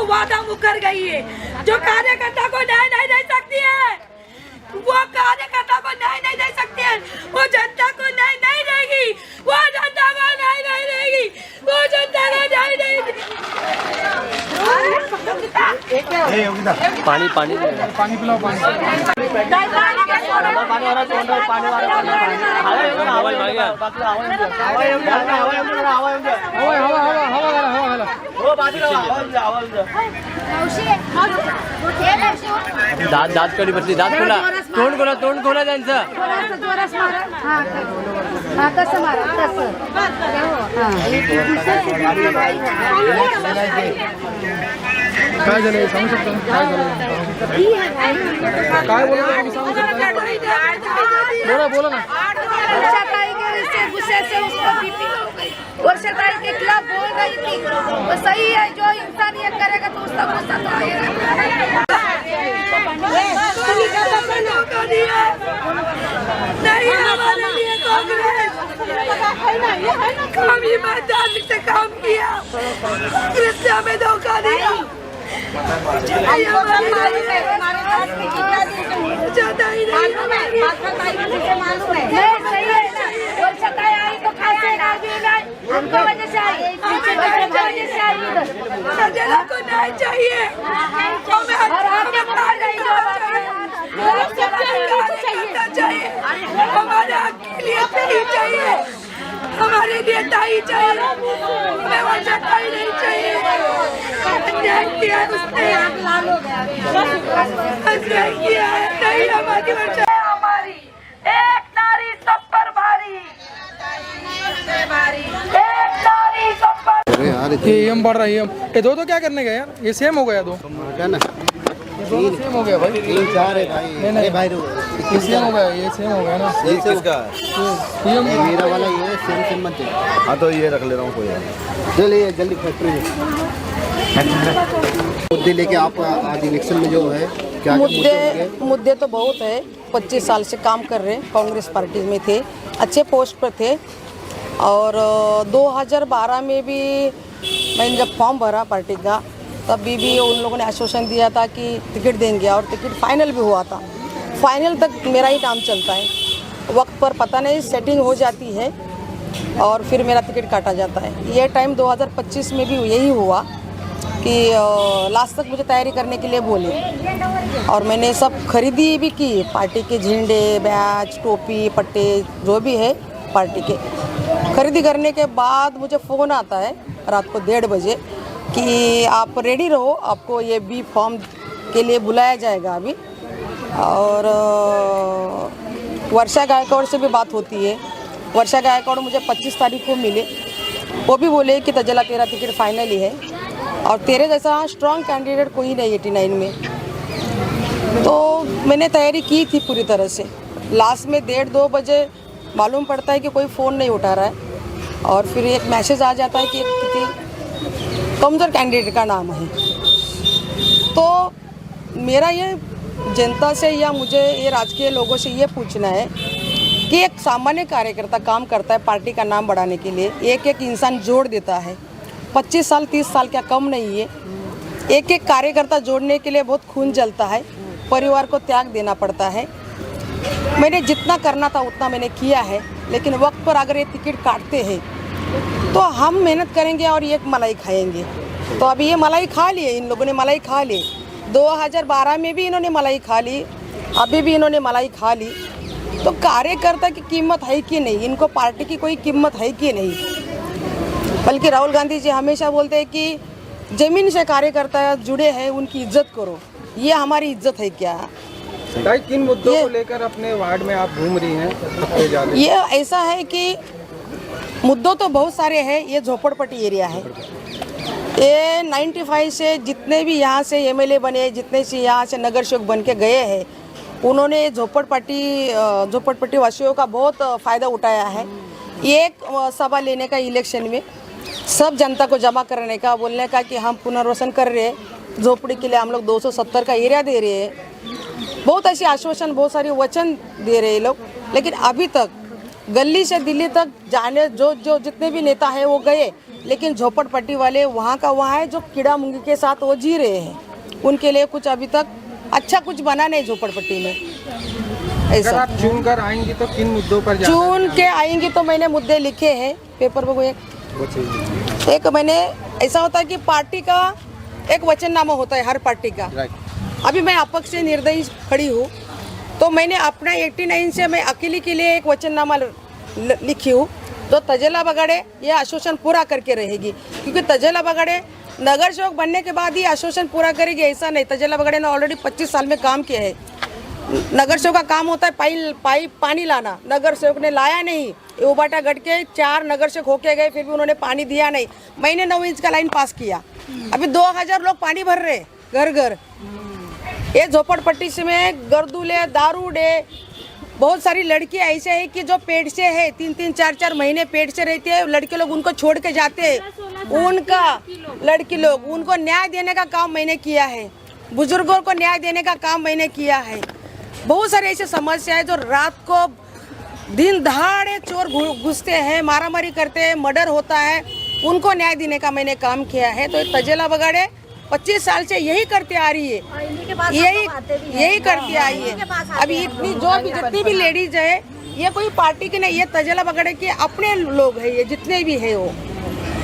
वादा मुकर गई है। जो कार्यकर्ता को न्याय नहीं दे सकती है, वो कार्यकर्ता को न्याय नहीं दे सकती है, वो जनता को न्याय नहीं देगी, वो जनता को न्याय नहीं देगी, वो जनता को न्याय नहीं देगी। पानी पानी पानी पिलाओ, पानी दात दात कडी बसली, दात खोला, तोंड खोला त्यांचं। कसं मारा कसं काय झालं सांगू शकता? काय झालं? काय बोला तुम्ही सांगू शकता? बोला ना। वर्षाताई के इससे गुस्से से उसको बीपी हो गई। वर्षाताई के खिलाफ बोल रही थी, वो सही है, जो इंसान ये करेगा तो उसका गुस्सा तो आएगा। नहीं हमारे लिए कांग्रेस हम ईमानदारी से काम किया, कांग्रेस ने हमें धोखा दिया। हमको वजह से आई, को न्याय चाहिए, चाहिए हमारे हक के लिए सही चाहिए, हमारे नेता ही चाहिए, हमें वजह ही नहीं चाहिए। अन्याय किया उसने, अन्याय किया है, नहीं हमारी वजह है। हमारी एक नारी सब पर भारी, एक नारी सब पर। ये एम बढ़ रहा है, ये दो तो क्या करने गए यार? ये सेम हो गया दो क्या ना? ये सेम हो गया भाई, 3 4 है भाई। नहीं भाई ये सेम हो गया, ये सेम हो गया ना। ये किसका है? ये मेरा वाला ये सेम मत दे। हाँ तो ये रख ले रहा हूँ, कोई चलिए जल्दी फैक्ट्री में मुद्दे लेके आप आज इलेक्शन में जो है क्या मुद्दे तो बहुत है। 25 साल से काम कर रहे, कांग्रेस पार्टी में थे, अच्छे पोस्ट पर थे। और 2012 में भी मैंने जब फॉर्म भरा पार्टी का, तब भी उन लोगों ने आश्वासन दिया था कि टिकट देंगे, और टिकट फाइनल भी हुआ था। फाइनल तक मेरा ही काम चलता है, वक्त पर पता नहीं सेटिंग हो जाती है और फिर मेरा टिकट काटा जाता है। ये टाइम 2025 में भी यही हुआ कि लास्ट तक मुझे तैयारी करने के लिए बोले, और मैंने सब खरीदी भी की, पार्टी के झंडे, बैच, टोपी, पट्टे जो भी है पार्टी के। खरीदी करने के बाद मुझे फ़ोन आता है रात को 1:30 बजे कि आप रेडी रहो, आपको ये बी फॉर्म के लिए बुलाया जाएगा अभी। और वर्षा गायकवाड़ से भी बात होती है। वर्षा गायकवाड़ मुझे 25 तारीख को मिले, वो भी बोले कि तजला तेरा टिकट फाइनल ही है और तेरे जैसा स्ट्रॉन्ग कैंडिडेट कोई नहीं 89 में। तो मैंने तैयारी की थी पूरी तरह से। लास्ट में 1:30-2 बजे मालूम पड़ता है कि कोई फ़ोन नहीं उठा रहा है, और फिर एक मैसेज आ जाता है कि किसी कमज़ोर कैंडिडेट का नाम है। तो मेरा ये जनता से या मुझे ये राजकीय लोगों से ये पूछना है कि एक सामान्य कार्यकर्ता काम करता है पार्टी का नाम बढ़ाने के लिए, एक एक इंसान जोड़ देता है। 25 साल 30 साल क्या कम नहीं है। एक एक कार्यकर्ता जोड़ने के लिए बहुत खून जलता है, परिवार को त्याग देना पड़ता है। मैंने जितना करना था उतना मैंने किया है, लेकिन वक्त पर अगर ये टिकट काटते हैं तो हम मेहनत करेंगे और ये मलाई खाएंगे। तो अभी ये मलाई खा लिए, इन लोगों ने मलाई खा ली। 2012 में भी इन्होंने मलाई खा ली, अभी भी इन्होंने मलाई खा ली। तो कार्यकर्ता की कीमत है कि नहीं, इनको पार्टी की कोई कीमत है कि नहीं। बल्कि राहुल गांधी जी हमेशा बोलते हैं कि ज़मीन से कार्यकर्ता जुड़े हैं, उनकी इज्जत करो। ये हमारी इज्जत है क्या? किन मुद्दों को लेकर अपने वार्ड में आप घूम रही हैं? ये ऐसा है कि मुद्दों तो बहुत सारे हैं। ये झोपड़पट्टी एरिया है। ये 95 से जितने भी यहाँ से एमएलए बने, जितने से यहाँ से नगर सेवक बन के गए हैं, उन्होंने झोपड़पट्टी वासियों का बहुत फ़ायदा उठाया है। एक सभा लेने का इलेक्शन में सब जनता को जमा करने का, बोलने का कि हम पुनर्वसन कर रहे हैं, झोपड़ी के लिए हम लोग 270 का एरिया दे रहे हैं। बहुत ऐसे आश्वासन, बहुत सारे वचन दे रहे हैं लोग, लेकिन अभी तक गली से दिल्ली तक जाने जो जो जितने भी नेता हैं वो गए, लेकिन झोपड़पट्टी वाले वहाँ का वहाँ है, जो कीड़ा मुंगी के साथ वो जी रहे हैं। उनके लिए कुछ अभी तक अच्छा कुछ बना नहीं झोपड़पट्टी में। अगर आप चुन कर आएंगी तो किन मुद्दों पर चुन के आएंगी तो मैंने मुद्दे लिखे हैं पेपर पर। एक मैंने ऐसा होता है कि पार्टी का एक वचननामा होता है हर पार्टी का। अभी मैं अपक्ष से निर्दयी खड़ी हूँ, तो मैंने अपना 89 से मैं अकेली के लिए एक वचननामा लिखी हूँ, तो तजेला बगाड़े ये आश्वासन पूरा करके रहेगी। क्योंकि तजेला बगाड़े नगर सेवक बनने के बाद ही आश्वासन पूरा करेगी ऐसा नहीं। तजेला बगाड़े ने ऑलरेडी 25 साल में काम किया है। नगर सेवक का काम होता है पाइप पानी लाना, नगर सेवक ने लाया नहीं। उबाटा गढ़ के 4 नगर सेवक होके गए, फिर भी उन्होंने पानी दिया नहीं। मैंने 9 इंच का लाइन पास किया, अभी 2000 लोग पानी भर रहे घर घर। ये झोपड़पट्टी से में गर्दूले दारूडे बहुत सारी लड़कियां ऐसे है कि जो पेट से है 3-3 4-4 महीने पेट से रहती है, लड़के लोग उनको छोड़ के जाते हैं। उनका लड़की लोग उनको न्याय देने का काम मैंने किया है, बुजुर्गों को न्याय देने का काम मैंने किया है। बहुत सारी ऐसी समस्या है जो रात को दिन दहाड़े चोर घुसते हैं, मारामारी करते हैं, मर्डर होता है, उनको न्याय देने का मैंने काम किया है। तो तजेला बगाड़े 25 साल से यही करते आ रही है, यही करती आई है। अभी इतनी जो भी जितनी भी लेडीज है, ये कोई पार्टी की नहीं, ये तजेला बगाड़े के अपने लोग हैं, ये जितने भी है वो।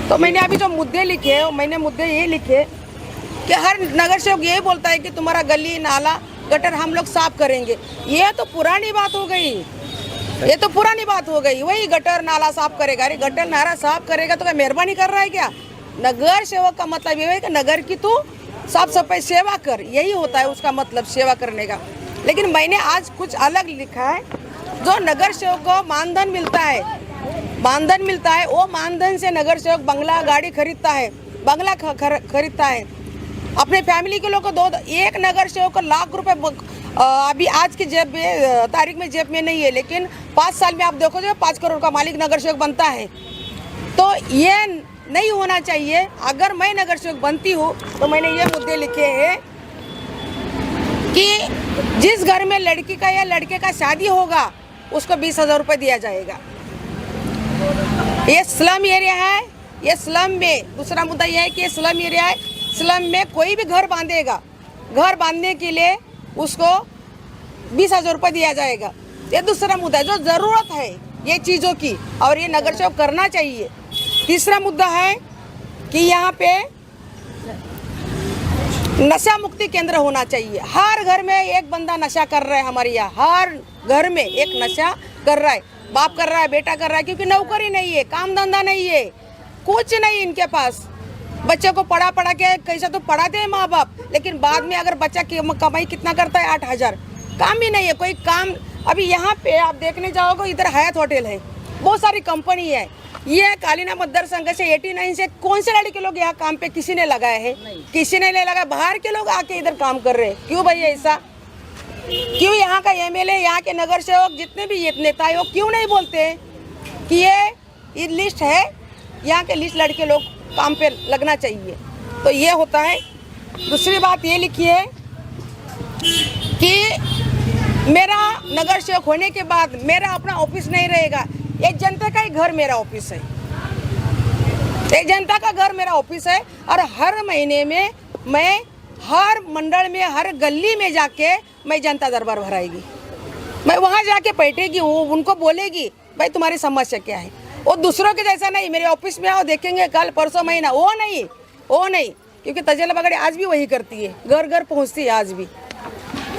तो मैंने अभी जो मुद्दे लिखे हैं, मैंने मुद्दे ये लिखे कि हर नगर सेवक यही बोलता है कि तुम्हारा गली नाला गटर हम लोग साफ करेंगे। ये तो पुरानी बात हो गई, ये तो पुरानी बात हो गई। वही गटर नाला साफ करेगा। अरे गटर नाला साफ करेगा तो क्या मेहरबानी कर रहा है क्या? नगर सेवक का मतलब ये है कि नगर की तू साफ सफाई सेवा कर, यही होता है उसका मतलब, सेवा करने का। लेकिन मैंने आज कुछ अलग लिखा है। जो नगर सेवक को मानधन मिलता है, वो मानधन से नगर सेवक बंगला गाड़ी खरीदता है, बंगला खरीदता है अपने फैमिली के लोग को। एक नगर सेवक को लाख रुपए अभी आज की तारीख में जेब में नहीं है, लेकिन 5 साल में आप देखोगे 5 करोड़ का मालिक नगर सेवक बनता है। तो ये नहीं होना चाहिए। अगर मैं नगर सेवक बनती हूँ तो मैंने ये मुद्दे लिखे हैं कि जिस घर में लड़की का या लड़के का शादी होगा उसको 20,000 रुपये दिया जाएगा। ये स्लम एरिया है, ये स्लम में दूसरा मुद्दा यह है कि ये स्लम एरिया है, स्लम में कोई भी घर बांधेगा, घर बांधने के लिए उसको 20,000 रुपये दिया जाएगा। ये दूसरा मुद्दा है। जो ज़रूरत है ये चीज़ों की, और ये नगर सेवक करना चाहिए। तीसरा मुद्दा है कि यहाँ पे नशा मुक्ति केंद्र होना चाहिए। हर घर में एक बंदा नशा कर रहा है, हमारे यहाँ हर घर में एक नशा कर रहा है, बाप कर रहा है, बेटा कर रहा है, क्योंकि नौकरी नहीं है, काम धंधा नहीं है, कुछ नहीं इनके पास। बच्चे को पढ़ा के कैसा तो पढ़ाते हैं माँ बाप, लेकिन बाद में अगर बच्चा कमाई कितना करता है 8,000, काम भी नहीं है कोई काम। अभी यहाँ पे आप देखने जाओगे, इधर हयात होटल है, बहुत सारी कंपनी है। ये कालीना मतदार संघ से 89 से कौन से लड़के लोग यहाँ काम पे किसी ने लगाए हैं? किसी ने नहीं लगाया। बाहर के लोग आके इधर काम कर रहे हैं। क्यों भाई ऐसा? क्यों यहाँ का एमएलए, यहाँ के नगर सेवक, जितने भी नेता है, वो क्यों नहीं बोलते हैं कि ये लिस्ट है, यहाँ के लिस्ट लड़के लोग काम पे लगना चाहिए? तो ये होता है। दूसरी बात ये लिखी है कि मेरा नगर सेवक होने के बाद मेरा अपना ऑफिस नहीं रहेगा, ये जनता का ही घर मेरा ऑफिस है, ये जनता का घर मेरा ऑफिस है। और हर महीने में मैं हर मंडल में, हर गली में जाके मैं जनता दरबार भराएगी। मैं वहाँ जाके बैठेगी, वो उनको बोलेगी भाई तुम्हारी समस्या क्या है। वो दूसरों के जैसा नहीं, मेरे ऑफिस में आओ देखेंगे कल परसों महीना, वो नहीं, क्योंकि तजेला बगाड़े आज भी वही करती है, घर घर पहुँचती है आज भी।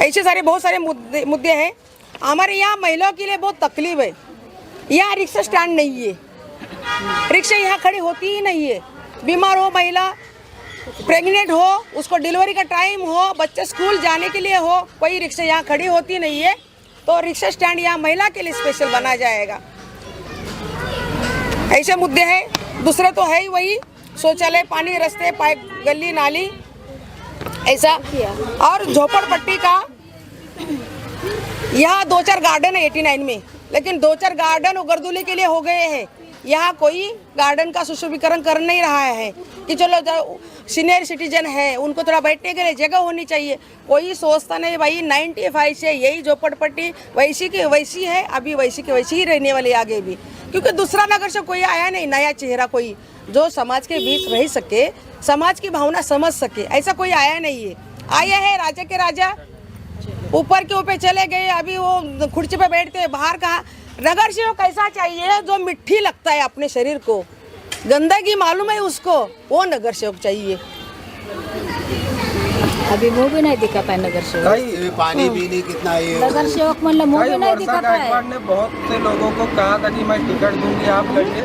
ऐसे सारे बहुत सारे मुद्दे हैं। हमारे यहाँ महिलाओं के लिए बहुत तकलीफ है। यहाँ रिक्शा स्टैंड नहीं है, रिक्शा यहाँ खड़ी होती ही नहीं है। बीमार हो महिला, प्रेग्नेंट हो, उसको डिलीवरी का टाइम हो, बच्चे स्कूल जाने के लिए हो, कोई रिक्शा यहाँ खड़ी होती नहीं है। तो रिक्शा स्टैंड यहाँ महिला के लिए स्पेशल बना जाएगा। ऐसे मुद्दे हैं। दूसरे तो है ही वही शौचालय, पानी, रास्ते, पाइप, गली नाली, ऐसा। और झोपड़पट्टी का यहाँ 2-4 गार्डन है 89 में, लेकिन 2-4 गार्डन गर्दुली के लिए हो गए हैं। यहाँ कोई गार्डन का सुशोभीकरण कर नहीं रहा है कि चलो सीनियर सिटीजन है उनको थोड़ा बैठने के लिए जगह होनी चाहिए। कोई सोचता नहीं भाई, 95 से यही झोपड़पट्टी वैसी की वैसी है, अभी वैसी की वैसी ही रहने वाली आगे भी, क्योंकि दूसरा नगर से कोई आया नहीं, नया चेहरा कोई जो समाज के बीच रह सके, समाज की भावना समझ सके, ऐसा कोई आया नहीं है। आया है राजा के राजा ऊपर के ऊपर चले गए, अभी वो खुर्ची पे बैठते हैं। बाहर कहाँ नगर सेवक कैसा चाहिए जो मिट्टी लगता है अपने शरीर को, गंदगी मालूम है उसको, वो नगर सेवक चाहिए। अभी मुंह भी नहीं दिखा पाए नगर सेवक, पानी भी नहीं कितना ये नगर सेवक मतलब मुंह भी नहीं दिखा पाए। गायकवाड़ ने बहुत से लोगों को कहा था कि मैं टिकट दूंगी आप लड़िए,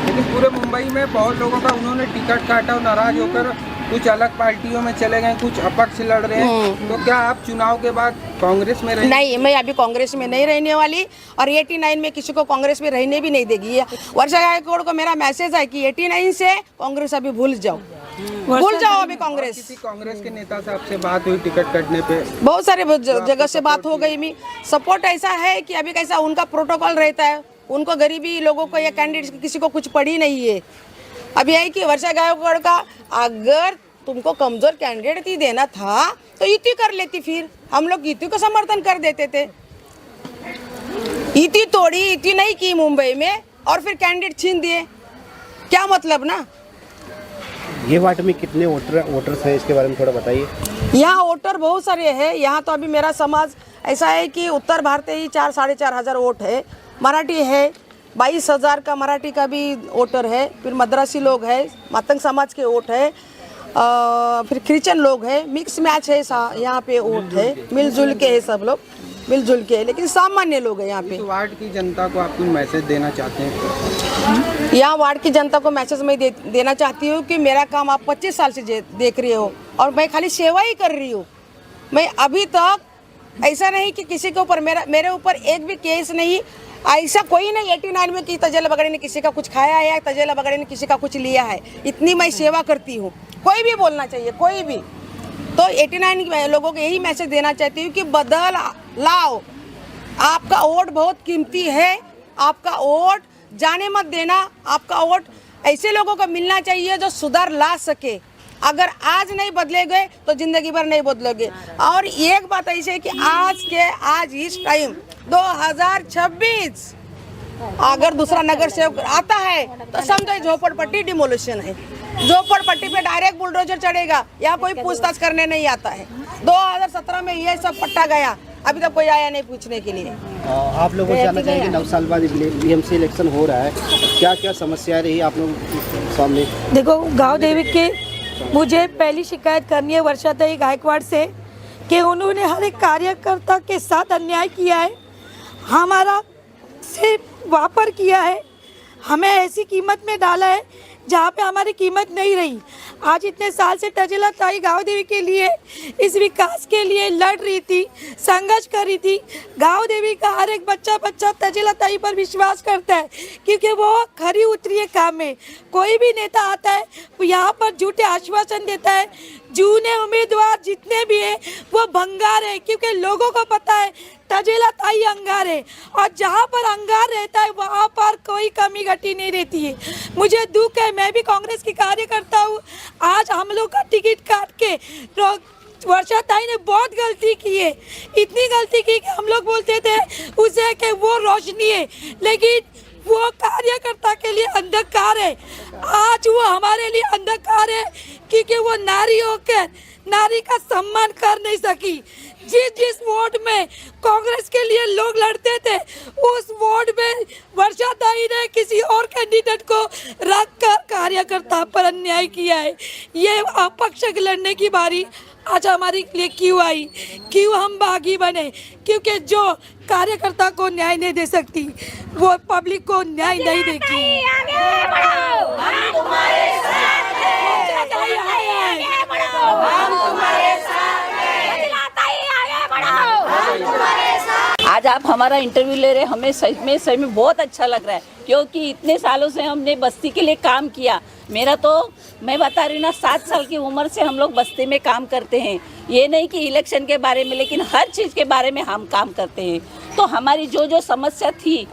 लेकिन पूरे मुंबई में बहुत लोगों का उन्होंने टिकट काटा और नाराज होकर कुछ अलग पार्टियों में चले गए, कुछ अपक्ष लड़ रहे हैं। तो क्या आप चुनाव के बाद कांग्रेस में रहेंगे? नहीं, मैं अभी कांग्रेस में नहीं रहने वाली और 89 में किसी को कांग्रेस में रहने भी नहीं देगी। वर्षा गायकवाड़ को मेरा मैसेज है कि 89 से कांग्रेस अभी भूल जाओ, भूल जाओ अभी कांग्रेस। किसी कांग्रेस के नेता से आपसे बात हुई टिकट कटने पे? बहुत सारे जगह से बात हो गई। मी सपोर्ट ऐसा है कि अभी कैसा उनका प्रोटोकॉल रहता है, उनको गरीबी लोगों को या कैंडिडेट किसी को कुछ पड़ी नहीं है। अभी है कि वर्षा गायकवाड़ का अगर तुमको कमजोर कैंडिडेट ही देना था तो युति कर लेती, फिर हम लोग युति को समर्थन कर देते थे। युति तोड़ी, युति नहीं की मुंबई में और फिर कैंडिडेट छीन दिए, क्या मतलब ना। ये वार्ड में कितने वोटर्स हैं, इसके बारे में थोड़ा बताइए। यहाँ वोटर बहुत सारे हैं। यहाँ तो अभी मेरा समाज ऐसा है कि उत्तर भारत ही 4-4,500 वोट है, मराठी है 22,000 का, मराठी का भी वोटर है, फिर मद्रासी लोग है, मातंग समाज के वोट है, फिर क्रिश्चियन लोग है, मिक्स मैच है यहाँ पे वोट है, मिलजुल के है, सब लोग मिलजुल के है, लेकिन सामान्य लोग है यहाँ पे। तो वार्ड की जनता को आप कोई मैसेज देना चाहते हैं? यहाँ वार्ड की जनता को मैसेज मैं देना चाहती हूँ कि मेरा काम आप 25 साल से देख रहे हो और मैं खाली सेवा ही कर रही हूँ। मैं अभी तक ऐसा नहीं कि किसी के ऊपर मेरे ऊपर एक भी केस नहीं, ऐसा कोई नहीं 89 में कि तजेला बगड़े ने किसी का कुछ खाया है या तजेला बगड़े ने किसी का कुछ लिया है। इतनी मैं सेवा करती हूँ, कोई भी बोलना चाहिए, कोई भी। तो 89 लोगों को यही मैसेज देना चाहती हूँ कि बदल लाओ, आपका वोट बहुत कीमती है, आपका वोट जाने मत देना, आपका वोट ऐसे लोगों को मिलना चाहिए जो सुधार ला सके। अगर आज नहीं बदले गए तो जिंदगी भर नहीं बदलोगे। और एक बात ऐसी है कि आज इस टाइम 2026 अगर दूसरा नगर सेवक आता है तो समझो झोपड़पट्टी डिमोलिशन है, झोपड़पट्टी पे डायरेक्ट बुलडोजर चढ़ेगा, यहाँ कोई पूछताछ करने नहीं आता है। 2017 में ये सब पट्टा गया, अभी तक कोई आया नहीं पूछने के लिए। आप लोगों को जानना चाहेंगे 9 साल बाद बीएमसी इलेक्शन हो रहा है, क्या क्या समस्या रही आप लोगों के सामने? देखो, गांव देवी के मुझे पहली शिकायत करनी है वर्षाताई गायकवाड़ से कि उन्होंने हर एक कार्यकर्ता के साथ अन्याय किया है, हमारा सिर्फ वापर किया है, हमें ऐसी कीमत में डाला है जहाँ पे हमारी कीमत नहीं रही। आज इतने साल से तजेला ताई गाँव देवी के लिए, इस विकास के लिए लड़ रही थी, संघर्ष कर रही थी। गाँव देवी का हर एक बच्चा तजेला ताई पर विश्वास करता है क्योंकि वो खरी उतरी है काम में। कोई भी नेता आता है वो यहाँ पर झूठे आश्वासन देता है, जूने उम्मीदवार जितने भी हैं वो भंगार है, क्योंकि लोगों को पता है तजेला ताई अंगार है और जहाँ पर अंगार रहता है वहाँ पर कोई कमी घटी नहीं रहती है। मुझे दुख है, मैं भी कांग्रेस की कार्यकर्ता हूँ। आज हम लोग का टिकट काट के वर्षाताई ने बहुत गलती की है, इतनी गलती की कि हम लोग बोलते थे उसे कि वो रोशनी है, लेकिन वो कार्यकर्ता के लिए अंधकार है। आज वो हमारे लिए अंधकार है क्योंकि वो नारी होकर नारी का सम्मान कर नहीं सकी। जिस वोट में कांग्रेस के लिए लोग लड़ते थे उस वोट में वर्षाताई ने किसी और कैंडिडेट को रखकर कार्यकर्ता पर अन्याय किया है। ये अपक्ष लड़ने की बारी आज हमारे लिए क्यों आई, क्यों हम बागी बने? क्योंकि जो कार्यकर्ता को न्याय नहीं दे सकती वो पब्लिक को न्याय नहीं देगी। आज आप हमारा इंटरव्यू ले रहे, हमें सही में बहुत अच्छा लग रहा है क्योंकि इतने सालों से हमने बस्ती के लिए काम किया। मेरा तो मैं बता रही हूँ ना, 7 साल की उम्र से हम लोग बस्ती में काम करते हैं। ये नहीं कि इलेक्शन के बारे में, लेकिन हर चीज़ के बारे में हम काम करते हैं। तो हमारी जो समस्या थी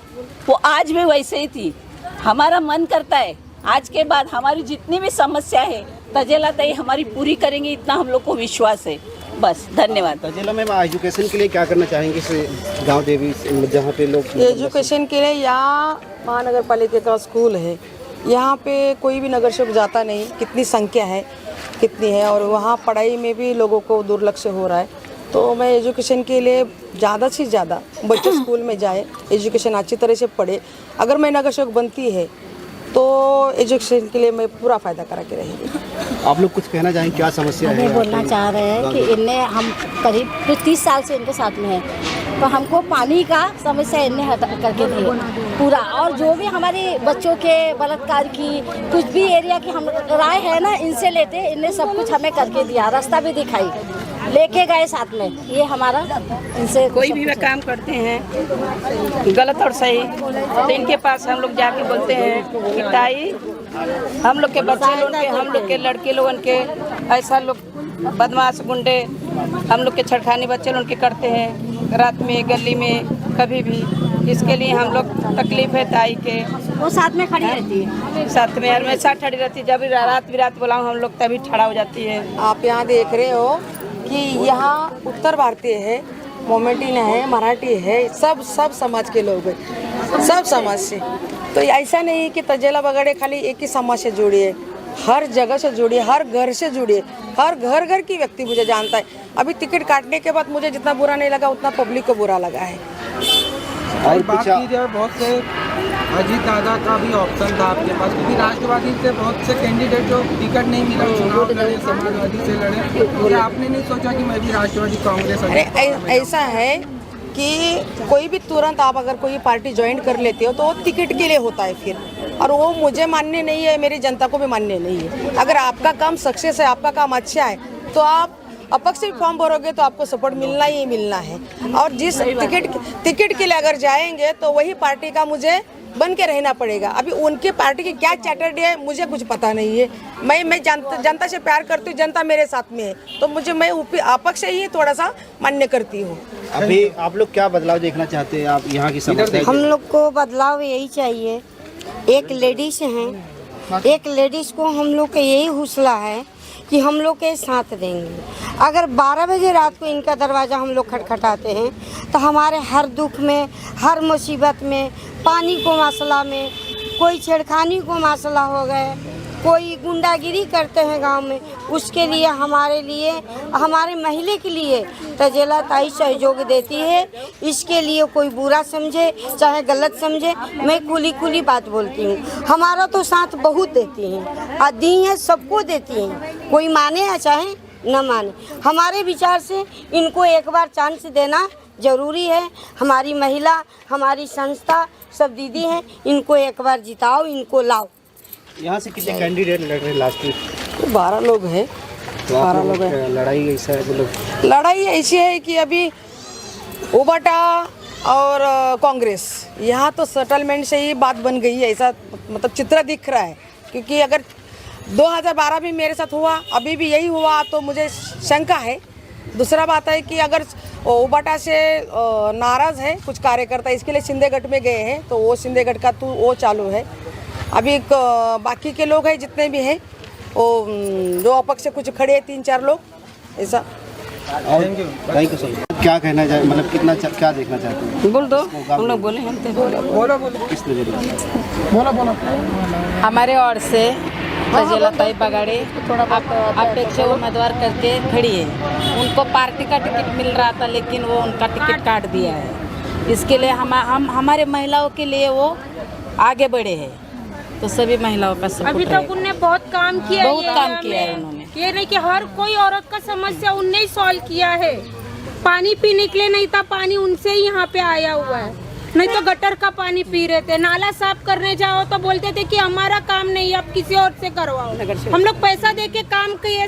वो आज भी वैसे ही थी। हमारा मन करता है आज के बाद हमारी जितनी भी समस्या है तजेला ताई हमारी पूरी करेंगे, इतना हम लोग को विश्वास है। बस धन्यवाद। तजेला मैम, एजुकेशन के लिए क्या करना चाहेंगे गांव देवी जहाँ पे लोग एजुकेशन के लिए यहाँ महानगर पालिका का स्कूल है, यहाँ पे कोई भी नगर सेवक जाता नहीं, कितनी संख्या है कितनी है, और वहाँ पढ़ाई में भी लोगों को दुर्लक्ष्य हो रहा है। तो मैं एजुकेशन के लिए ज़्यादा से ज़्यादा बच्चे स्कूल में जाए, एजुकेशन अच्छी तरह से पढ़े। अगर मैं नगर सेवक बनती है तो एजुकेशन के लिए मैं पूरा फ़ायदा करा के रहेंगी। आप लोग कुछ कहना चाहेंगे, क्या समस्या है? हमें बोलना चाह रहे हैं कि इनने हम करीब 30 साल से इनके साथ में हैं, तो हमको पानी का समस्या इनने हटा करके दिए पूरा, और जो भी हमारे बच्चों के बलात्कार की कुछ भी एरिया की हम राय है ना, इनसे लेते, इनने सब कुछ हमें करके दिया, रास्ता भी दिखाई, लेके गए साथ में। ये हमारा इनसे कोई भी वे काम करते हैं गलत और सही तो इनके पास हम लोग जाके बोलते हैं कि ताई हम लोग के बच्चे लोगों के, हम लोग के लड़के लोगों के ऐसा लोग बदमाश गुंडे हम लोग के छड़खानी बच्चे लोगों के करते हैं रात में गली में कभी भी। इसके लिए हम लोग तकलीफ है ताई के, वो साथ में खड़ी रहती है, साथ में हमेशा खड़ी रहती है। जब भी रात बुलाऊं हम लोग तभी खड़ा हो जाती है। आप यहाँ देख रहे हो कि यहाँ उत्तर भारतीय है, मोमेंटिन है, मराठी है, सब समाज के लोग हैं, सब समाज से। तो ऐसा नहीं कि तजेला बगड़े खाली एक ही समाज से जुड़ी है, हर जगह से जुड़ी है, हर घर से जुड़ी है, हर घर की व्यक्ति मुझे जानता है। अभी टिकट काटने के बाद मुझे जितना बुरा नहीं लगा उतना पब्लिक को बुरा लगा है। और बात की जाए बहुत से अजीत दादा का भी ऑप्शन था आपके पास, क्योंकि राष्ट्रवादी से बहुत से कैंडिडेट जो टिकट नहीं मिला चुनाव लड़े, समाजवादी से लड़े, तो आपने नहीं सोचा कि मैं भी राष्ट्रवादी कांग्रेस? अरे ऐसा है कि कोई भी तुरंत आप अगर कोई पार्टी ज्वाइन कर लेते हो तो वो टिकट के लिए होता है फिर, और वो मुझे मान्य नहीं है, मेरी जनता को भी मान्य नहीं है। अगर आपका काम सक्सेस है, आपका काम अच्छा है, तो आप अपक्ष से फॉर्म भरोगे तो आपको सपोर्ट मिलना ही मिलना है। और जिस टिकट के लिए अगर जाएंगे तो वही पार्टी का मुझे बन के रहना पड़ेगा। अभी उनके पार्टी की क्या चैटरडे है मुझे कुछ पता नहीं है। मैं जनता से प्यार करती हूँ, जनता मेरे साथ में है, तो मैं अपक्ष से ही थोड़ा सा मान्य करती हूँ। अभी आप लोग क्या बदलाव देखना चाहते हैं? आप यहाँ की समस्या? हम लोग को बदलाव यही चाहिए। एक लेडीज हैं, एक लेडीज को हम लोग का यही हौसला है कि हम लोग के साथ देंगे। अगर 12 बजे रात को इनका दरवाज़ा हम लोग खटखटाते हैं तो हमारे हर दुख में, हर मुसीबत में, पानी को मसला में, कोई छेड़खानी को मसला हो गए, कोई गुंडागिरी करते हैं गांव में, उसके लिए हमारे महिला के लिए तजेला ताई सहयोग देती है। इसके लिए कोई बुरा समझे चाहे गलत समझे, मैं खुली बात बोलती हूँ। हमारा तो साथ बहुत देती हैं, दी है, सबको देती हैं, कोई माने या चाहे न माने। हमारे विचार से इनको एक बार चांस देना जरूरी है। हमारी महिला, हमारी संस्था सब दीदी हैं, इनको एक बार जिताओ, इनको लाओ। यहाँ से कितने कैंडिडेट लड़ रहे हैं लास्ट वीक? 12 लोग हैं। तो 12 लोग हैं। लड़ाई ऐसा है, मतलब लड़ाई ऐसी है कि अभी उबाटा और कांग्रेस यहाँ तो सेटलमेंट से ही बात बन गई है, ऐसा मतलब चित्र दिख रहा है। क्योंकि अगर 2012 भी मेरे साथ हुआ, अभी भी यही हुआ, तो मुझे शंका है। दूसरा बात है कि अगर उबाटा से नाराज़ है कुछ कार्यकर्ता, इसके लिए शिंदेगढ़ में गए हैं, तो वो शिंदेगढ़ का तो वो चालू है। अभी बाकी के लोग हैं जितने भी हैं, वो जो अपक्ष से कुछ खड़े हैं 3-4 लोग, ऐसा। Thank you sir. क्या कहना चाहिए, मतलब कितना क्या देखना चाहते हैं? बोल दो, हम लोग बोले हम तो बोलो किस नजरिए? बोलो हमारे ओर से तजेला ताई बगाड़े अपेक्ष उम्मीदवार करके खड़ी है। उनको पार्टी का टिकट मिल रहा था, लेकिन वो उनका टिकट काट दिया है। इसके लिए हम हमारे महिलाओं के लिए वो आगे बढ़े हैं, तो सभी महिलाओं का सपोर्ट अभी तक उनने बहुत काम किया, बहुत काम किया है उन्होंने। ये नहीं कि हर कोई औरत का समस्या उनने ही सॉल्व किया है। पानी पीने के लिए नहीं था, पानी उनसे ही यहाँ पे आया हुआ है, नहीं तो गटर का पानी पी रहे थे। नाला साफ करने जाओ तो बोलते थे कि हमारा काम नहीं, आप किसी और से करवाओ। हम लोग पैसा देके काम किए,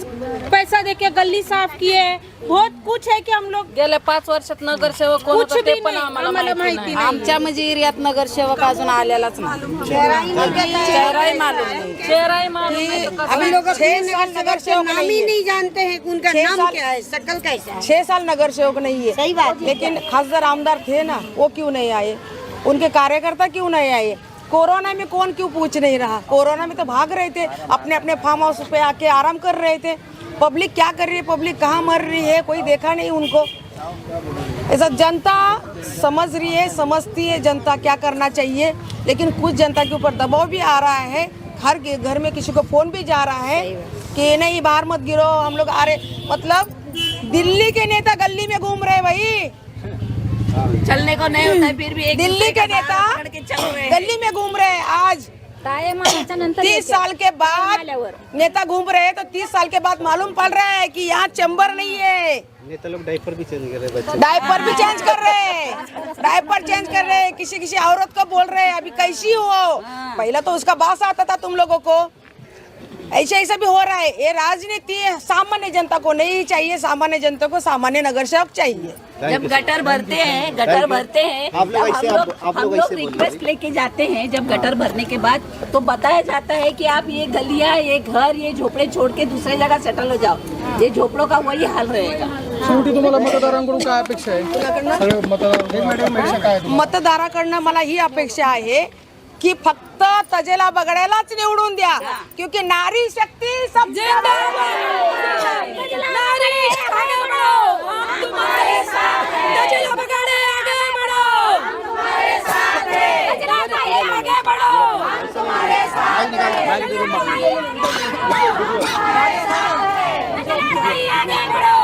पैसा देके गली साफ किए, बहुत कुछ है कि हम लोग गेल्या 5 वर्षात नगरसेवक कोण कुछ होता ते भी पण नाही, आम्हाला आम्हाला माहिती माहिती नाही। नाही। आमच्या म्हणजे एरियात नगरसेवक अजून आलेलाच नाही, चेहराही मालूम नाही, चेहराही मालूम नाही। अभी लोग 6 साल नगर सेवक नहीं है। नहीं जानते हैं कि उनका नाम क्या है, शक्ल कैसा है। 6 साल नगर सेवक नहीं है, सही बात है। लेकिन खासदार आमदार थे ना, वो क्यों नहीं आए? उनके कार्यकर्ता क्यों नहीं आए? कोरोना में कौन क्यों पूछ नहीं रहा? कोरोना में तो भाग रहे थे, अपने अपने फार्म हाउस पे आके आराम कर रहे थे। पब्लिक क्या कर रही है, पब्लिक कहाँ मर रही है, कोई देखा नहीं उनको। ऐसा जनता समझ रही है, समझती है जनता क्या करना चाहिए, लेकिन कुछ जनता के ऊपर दबाव भी आ रहा है। हर घर में किसी को फोन भी जा रहा है कि नहीं बाहर मत गिरो, हम लोग आ रहे। मतलब दिल्ली के नेता गली में घूम रहे भाई, चलने को नहीं होता है, फिर भी एक दिल्ली के नेता चल रहे हैं। गली में घूम रहे हैं। आज 30 साल के बाद नेता घूम रहे हैं, तो 30 साल के बाद मालूम पड़ रहा है कि यहाँ चैम्बर नहीं है। नेता लोग डायपर भी चेंज कर रहे हैं, बच्चे डायपर भी चेंज कर रहे हैं, डायपर चेंज कर रहे हैं। किसी किसी औरत को बोल रहे हैं अभी कैसी हो, पहला तो उसका बास आता था तुम लोगों को। ऐसा ऐसा भी हो रहा है। ये राजनीति सामान्य जनता को नहीं चाहिए, सामान्य जनता को सामान्य नगर सेवक चाहिए। जब गटर भरते हैं आप लोग ऐसे- आप हम लोग लोग ऐसे बोल रिक्वेस्ट लेके जाते हैं। जब गटर भरने के बाद तो बताया जाता है कि आप ये गलियां, ये घर, ये झोपड़े छोड़ के दूसरी जगह सेटल हो जाओ। ये झोपड़ों का वही हाल रहेगा। शेवटी तुम्हाला मतदारांकडून काय अपेक्षा आहे? सगळे मतदाराकडनं मला ही अपेक्षा आहे की फक्त तजेला बगड्यालाच निवडून द्या, क्योंकि नारी शक्ति सब नारी आगे बढ़ो, हम तुम्हारे साथ हैं। तजेला बगाड़े आगे बढ़ो, हम तुम्हारे साथ हैं। तजेला ताई आगे बढ़ो, हम तुम्हारे साथ हैं। तजेला ताई आगे बढ़ो,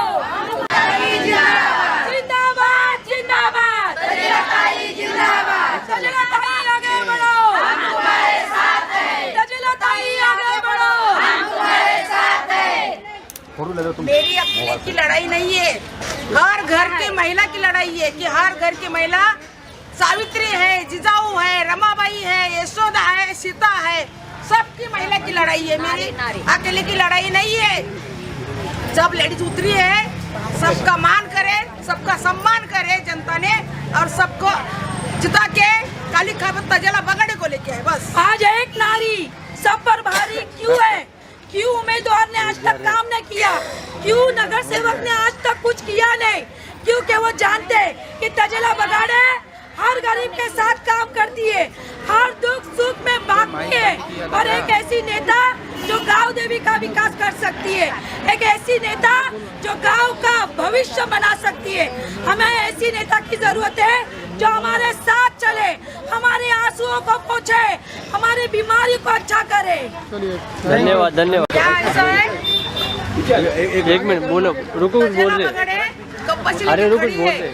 जिंदाबाद जिंदाबाद, तजेला ताई जिंदाबाद, तजेला ताई आगे बढ़ो, हम तुम्हारे साथ हैं। तजेला ताई आगे बढ़ो, हम तुम्हारे साथ हैं। मेरी अपने की लड़ाई नहीं है, हर घर की महिला की लड़ाई है कि हर घर की महिला सावित्री है, जिजाऊ है, रमाबाई है, यशोदा है, सीता है, सबकी महिला की लड़ाई है। मेरी अकेले की लड़ाई नहीं है। सब लेडीज उतरी है, सबका मान करे, सबका सम्मान करे जनता ने, और सबको जिता के काली खाबत तजेला बगड़े को लेके है। बस आज एक नारी सब पर भारी क्यों है? क्यों उम्मीदवार ने आज तक काम नहीं किया? क्यों नगर सेवक ने आज तक कुछ किया नहीं? क्योंकि वो जानते हैं कि तजेला बगाड़े हर गरीब के साथ काम करती है, हर दुख सुख में भागती है, और एक ऐसी नेता जो गांव देवी का विकास कर सकती है, एक ऐसी नेता जो गांव का भविष्य बना सकती है। हमें ऐसी नेता की जरूरत है जो हमारे साथ चले, हमारे आंसुओं को पोंछे, हमारी बीमारी को अच्छा करे। धन्यवाद धन्यवाद। क्या ऐसा है? एक मिनट बोलो, रुको, बोल रहे। तजेला बगड़े, तो पछली अरे रुको, खड़ी बोल है। रहे।